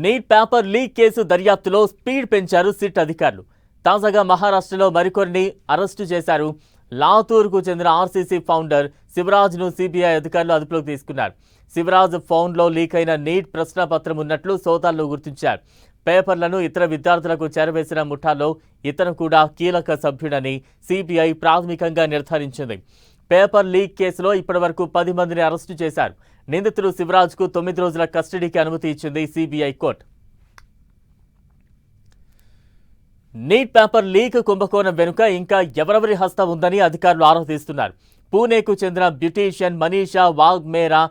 Neat paper leak case దర్యాప్తులో speed పెంచారు SIT అధికారులు. తాజాగా మహారాష్ట్రలో మరికొన్ని అరెస్టు చేశారు. లాతూర్కు చెందిన ఆర్సీసీ ఫౌండర్ శివరాజ్ను సిబిఐ అధికారులు అదుపులోకి తీసుకున్నారు. శివరాజ్ ఫోన్లో లీక్ అయిన నీట్ ప్రశ్నపత్రం ఉన్నట్లు సోదాల్లో గుర్తించారు. పేపర్లను ఇతర విద్యార్థులకు చేరవేసిన ముఠాలో ఇతను కూడా కీలక సభ్యుడని సిబిఐ ప్రాథమికంగా నిర్ధారించింది. పేపర్ లీక్ కేసులో ఇప్పటివరకు 10 మందిని అరెస్టు చేశారు. నిందితుడు శివరాజ్కు 9 రోజుల కస్టడీకి అనుమతి ఇచ్చింది CBI court. Neat paper leak కుంభకోణం వెనుక ఇంకా ఎవరెవరి హస్తం ఉందని అధికారులు ఆరా తీస్తున్నారు. పూణేకు చెందిన బ్యూటీషియన్ మనీషా వాగ్మేరా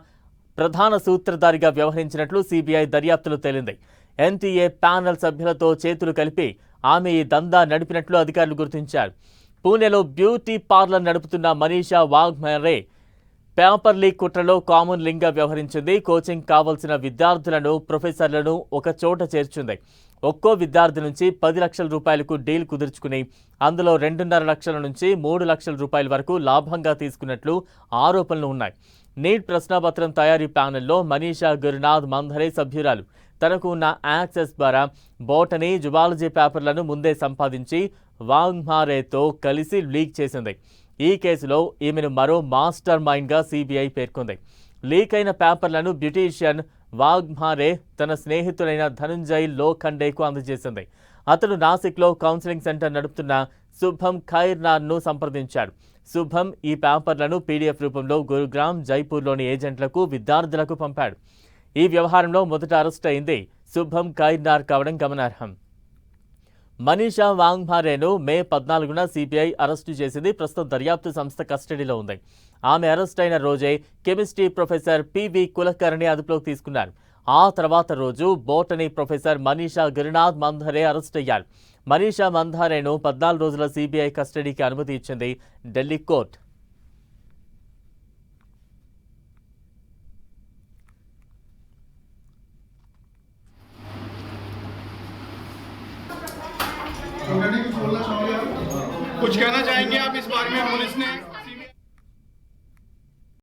ప్రధాన సూత్రధారిగా వ్యవహరించినట్లు సిబిఐ దర్యాప్తులో తేలింది. ఎన్టీఏ ప్యానెల్ సభ్యులతో చేతులు కలిపి ఆమె ఈ దందా నడిపినట్లు అధికారులు గుర్తించారు. పూణేలో బ్యూటీ పార్లర్ నడుపుతున్న మనీషా వాగ్మేరే పేపర్ లీక్ కుట్రలో కామన్ లింక్గా వ్యవహరించింది. కోచింగ్ కావాల్సిన విద్యార్థులను, ప్రొఫెసర్లను ఒక చోట చేర్చుంది. ఒక్కో విద్యార్థి నుంచి 10 లక్షల రూపాయలకు డీల్ కుదుర్చుకుని అందులో 2.5 లక్షల నుంచి 3 లక్షల రూపాయల వరకు లాభంగా తీసుకున్నట్లు ఆరోపణలు ఉన్నాయి. నీట్ ప్రశ్నాపత్రం తయారీ ప్యానెల్లో మనీషా గురునాథ్ మంధరే సభ్యురాలు. తనకు ఉన్న యాక్సెస్ ద్వారా బోటనీ, జువాలజీ పేపర్లను ముందే సంపాదించి వాగ్మారేతో కలిసి లీక్ చేసింది. ఈ కేసులో ఈమెను మరో మాస్టర్ మైండ్గా సిబిఐ పేర్కొంది. లీక్ అయిన పేపర్లను బ్యూటీషియన్ వాగ్మారే తన స్నేహితుడైన ధనుంజయ్ లోఖండేకు అందజేసింది. అతను నాసిక్లో కౌన్సిలింగ్ సెంటర్ నడుపుతున్న శుభం ఖైర్నార్ను సంప్రదించాడు. శుభం ఈ పేపర్లను పీడీఎఫ్ రూపంలో గురుగ్రామ్, జైపూర్లోని ఏజెంట్లకు, విద్యార్థులకు పంపాడు. ఈ వ్యవహారంలో మొదట అరెస్ట్ అయింది శుభం ఖైర్నార్ కావడం గమనార్హం. మనీషా వాగ్మారేను మే 14న సిబిఐ అరెస్టు చేసింది. ప్రస్తుతం దర్యాప్తు సంస్థ కస్టడీలో ఉంది. ఆమె అరెస్ట్ అయిన రోజే కెమిస్ట్రీ ప్రొఫెసర్ పివి కులకర్ణి అదుపులోకి తీసుకున్నారు. ఆ తర్వాత రోజు botany professor Manisha Gurunath Mandhare arrest అయ్యారు. మనీషా మంధరేను 14 రోజుల సిబిఐ కస్టడీకి అనుమతి ఇచ్చింది ఢిల్లీ కోర్టు. कुछ कहना चाहेंगे आप इस बारे में? पुलिस ने